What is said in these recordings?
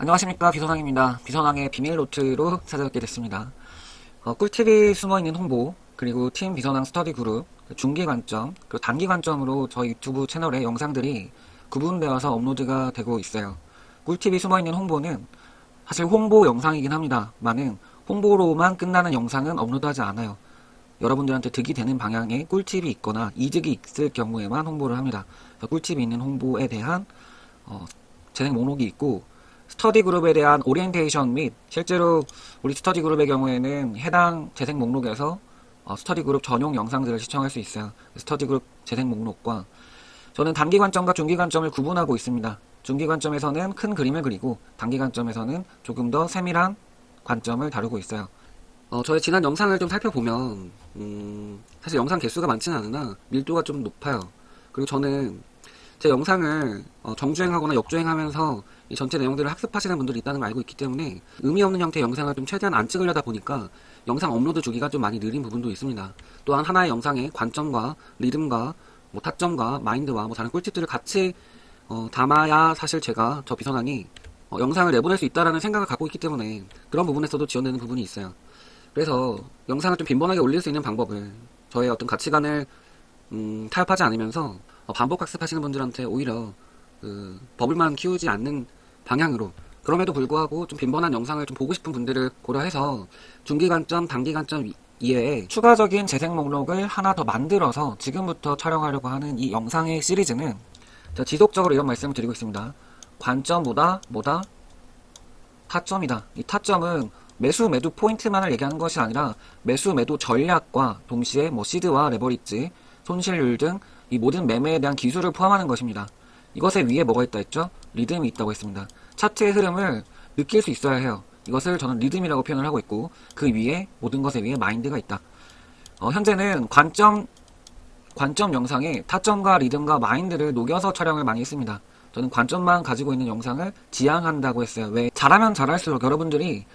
안녕하십니까, 비선왕입니다. 비선왕의 비밀노트로 찾아뵙게 됐습니다. 꿀팁이 숨어있는 홍보, 그리고 팀 비선왕 스터디 그룹, 중기 관점, 그리고 단기 관점으로 저희 유튜브 채널에 영상들이 구분되어서 업로드가 되고 있어요. 꿀팁이 숨어있는 홍보는 사실 홍보 영상이긴 합니다만은 홍보로만 끝나는 영상은 업로드하지 않아요. 여러분들한테 득이 되는 방향의 꿀팁이 있거나 이득이 있을 경우에만 홍보를 합니다. 꿀팁이 있는 홍보에 대한 재생 목록이 있고, 스터디 그룹에 대한 오리엔테이션 및 실제로 우리 스터디 그룹의 경우에는 해당 재생 목록에서 스터디 그룹 전용 영상들을 시청할 수 있어요. 스터디 그룹 재생 목록과 저는 단기 관점과 중기 관점을 구분하고 있습니다. 중기 관점에서는 큰 그림을 그리고 단기 관점에서는 조금 더 세밀한 관점을 다루고 있어요. 저의 지난 영상을 좀 살펴보면 사실 영상 개수가 많지는 않으나 밀도가 좀 높아요. 그리고 저는 제 영상을 정주행하거나 역주행하면서 이 전체 내용들을 학습하시는 분들이 있다는 걸 알고 있기 때문에 의미 없는 형태의 영상을 좀 최대한 안 찍으려다 보니까 영상 업로드 주기가 좀 많이 느린 부분도 있습니다. 또한 하나의 영상의 관점과 리듬과 타점과 마인드와 다른 꿀팁들을 같이 담아야 사실 제가 저 비선왕이 영상을 내보낼 수 있다라는 생각을 갖고 있기 때문에 그런 부분에서도 지원되는 부분이 있어요. 그래서 영상을 좀 빈번하게 올릴 수 있는 방법을 저의 어떤 가치관을 타협하지 않으면서 반복 학습하시는 분들한테 오히려 버블만 키우지 않는 방향으로, 그럼에도 불구하고 좀 빈번한 영상을 좀 보고 싶은 분들을 고려해서 중기 관점, 단기 관점 이외에 추가적인 재생 목록을 하나 더 만들어서 지금부터 촬영하려고 하는 이 영상의 시리즈는 지속적으로 이런 말씀을 드리고 있습니다. 관점보다 타점이다. 이 타점은 매수 매도 포인트만을 얘기하는 것이 아니라 매수 매도 전략과 동시에 시드와 레버리지, 손실률 등 이 모든 매매에 대한 기술을 포함하는 것입니다. 이것에 위에 뭐가 있다 했죠? 리듬이 있다고 했습니다. 차트의 흐름을 느낄 수 있어야 해요. 이것을 저는 리듬이라고 표현을 하고 있고, 그 위에 모든 것에 위에 마인드가 있다. 현재는 관점 영상에 타점과 리듬과 마인드를 녹여서 촬영을 많이 했습니다. 저는 관점만 가지고 있는 영상을 지향한다고 했어요. 왜? 잘하면 잘할수록 여러분들이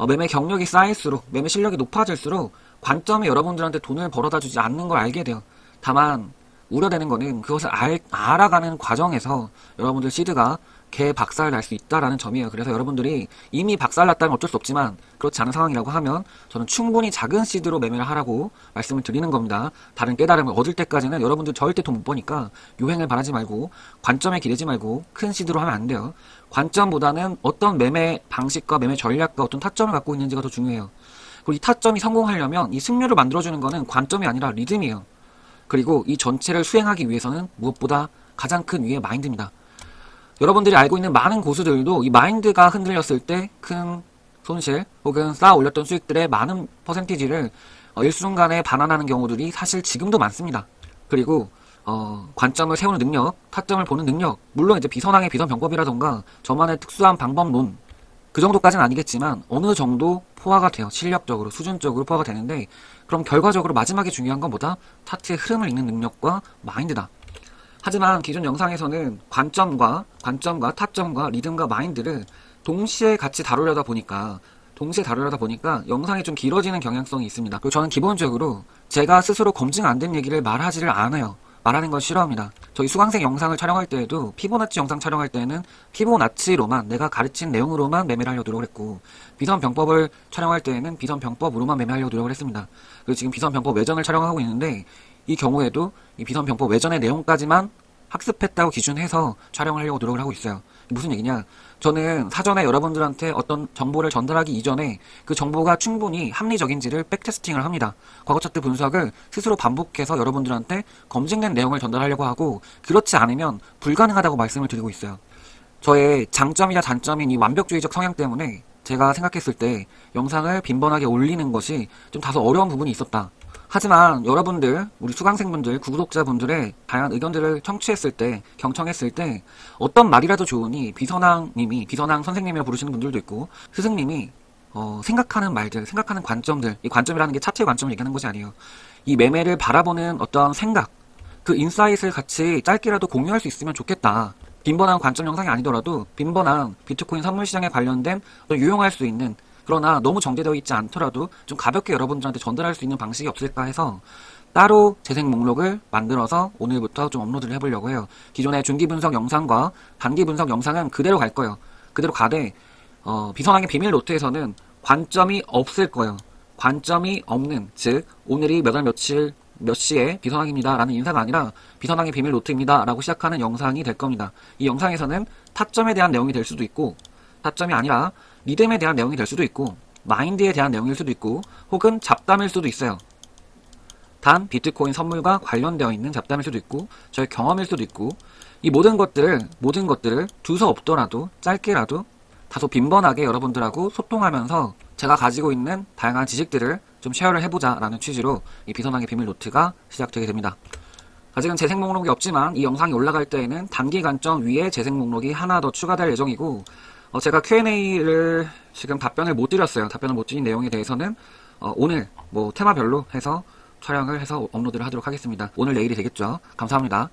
매매 경력이 쌓일수록, 매매 실력이 높아질수록 관점이 여러분들한테 돈을 벌어다 주지 않는 걸 알게 돼요. 다만 우려되는 거는 그것을 알아가는 과정에서 여러분들 시드가 개 박살 날 수 있다라는 점이에요. 그래서 여러분들이 이미 박살 났다면 어쩔 수 없지만 그렇지 않은 상황이라고 하면 저는 충분히 작은 시드로 매매를 하라고 말씀을 드리는 겁니다. 다른 깨달음을 얻을 때까지는 여러분들 절대 돈 못 버니까 요행을 바라지 말고 관점에 기대지 말고 큰 시드로 하면 안 돼요. 관점보다는 어떤 매매 방식과 매매 전략과 어떤 타점을 갖고 있는지가 더 중요해요. 그리고 이 타점이 성공하려면 이 승률을 만들어주는 거는 관점이 아니라 리듬이에요. 그리고 이 전체를 수행하기 위해서는 무엇보다 가장 큰 위의 마인드입니다. 여러분들이 알고 있는 많은 고수들도 이 마인드가 흔들렸을 때 큰 손실 혹은 쌓아 올렸던 수익들의 많은 퍼센티지를 일순간에 반환하는 경우들이 사실 지금도 많습니다. 그리고 관점을 세우는 능력, 타점을 보는 능력, 물론 이제 비선왕의 비선병법이라던가 저만의 특수한 방법론, 그 정도까지는 아니겠지만 어느 정도 포화가 돼요. 실력적으로, 수준적으로 포화가 되는데, 그럼 결과적으로 마지막에 중요한 건 뭐다? 차트의 흐름을 읽는 능력과 마인드다. 하지만 기존 영상에서는 관점과 타점과 리듬과 마인드를 동시에 같이 다루려다 보니까 영상이 좀 길어지는 경향성이 있습니다. 그리고 저는 기본적으로 제가 스스로 검증 안 된 얘기를 말하지를 않아요. 말하는 걸 싫어합니다. 저희 수강생 영상을 촬영할 때에도 피보나치 영상 촬영할 때는 피보나치로만, 내가 가르친 내용으로만 매매를 하려고 노력을 했고, 비선병법을 촬영할 때에는 비선병법으로만 매매하려고 노력을 했습니다. 그리고 지금 비선병법 외전을 촬영하고 있는데, 이 경우에도 이 비선병법 외전의 내용까지만 학습했다고 기준해서 촬영을 하려고 노력을 하고 있어요. 무슨 얘기냐? 저는 사전에 여러분들한테 어떤 정보를 전달하기 이전에 그 정보가 충분히 합리적인지를 백테스팅을 합니다. 과거 차트 분석을 스스로 반복해서 여러분들한테 검증된 내용을 전달하려고 하고, 그렇지 않으면 불가능하다고 말씀을 드리고 있어요. 저의 장점이자 단점인 이 완벽주의적 성향 때문에 제가 생각했을 때 영상을 빈번하게 올리는 것이 좀 다소 어려운 부분이 있었다. 하지만 여러분들, 우리 수강생분들, 구독자분들의 다양한 의견들을 청취했을 때, 경청했을 때 어떤 말이라도 좋으니 비선왕 선생님이라 부르시는 분들도 있고, 스승님이 생각하는 말들, 생각하는 관점들, 이 관점이라는 게 차트의 관점을 얘기하는 것이 아니에요. 이 매매를 바라보는 어떤 생각, 그 인사이트를 같이 짧게라도 공유할 수 있으면 좋겠다. 빈번한 관점 영상이 아니더라도 빈번한 비트코인 선물 시장에 관련된 유용할 수 있는, 그러나 너무 정제되어 있지 않더라도 좀 가볍게 여러분들한테 전달할 수 있는 방식이 없을까 해서 따로 재생 목록을 만들어서 오늘부터 좀 업로드를 해보려고 해요. 기존의 중기 분석 영상과 단기 분석 영상은 그대로 갈 거예요. 그대로 가되 비선왕의 비밀 노트에서는 관점이 없을 거예요. 관점이 없는, 즉 오늘이 몇 월 며칠 몇 시에 비선왕입니다 라는 인사가 아니라 비선왕의 비밀 노트입니다 라고 시작하는 영상이 될 겁니다. 이 영상에서는 타점에 대한 내용이 될 수도 있고, 타점이 아니라 리듬에 대한 내용이 될 수도 있고, 마인드에 대한 내용일 수도 있고, 혹은 잡담일 수도 있어요. 단 비트코인 선물과 관련되어 있는 잡담일 수도 있고, 저의 경험일 수도 있고, 이 모든 것들을 두서 없더라도 짧게라도 다소 빈번하게 여러분들하고 소통하면서 제가 가지고 있는 다양한 지식들을 좀 쉐어를 해보자 라는 취지로 이 비선왕의 비밀 노트가 시작되게 됩니다. 아직은 재생 목록이 없지만 이 영상이 올라갈 때에는 단기간점 위에 재생 목록이 하나 더 추가될 예정이고, 제가 Q&A를 지금 답변을 못 드렸어요. 답변을 못 드린 내용에 대해서는 오늘 테마별로 해서 촬영을 해서 업로드를 하도록 하겠습니다. 오늘 내일이 되겠죠. 감사합니다.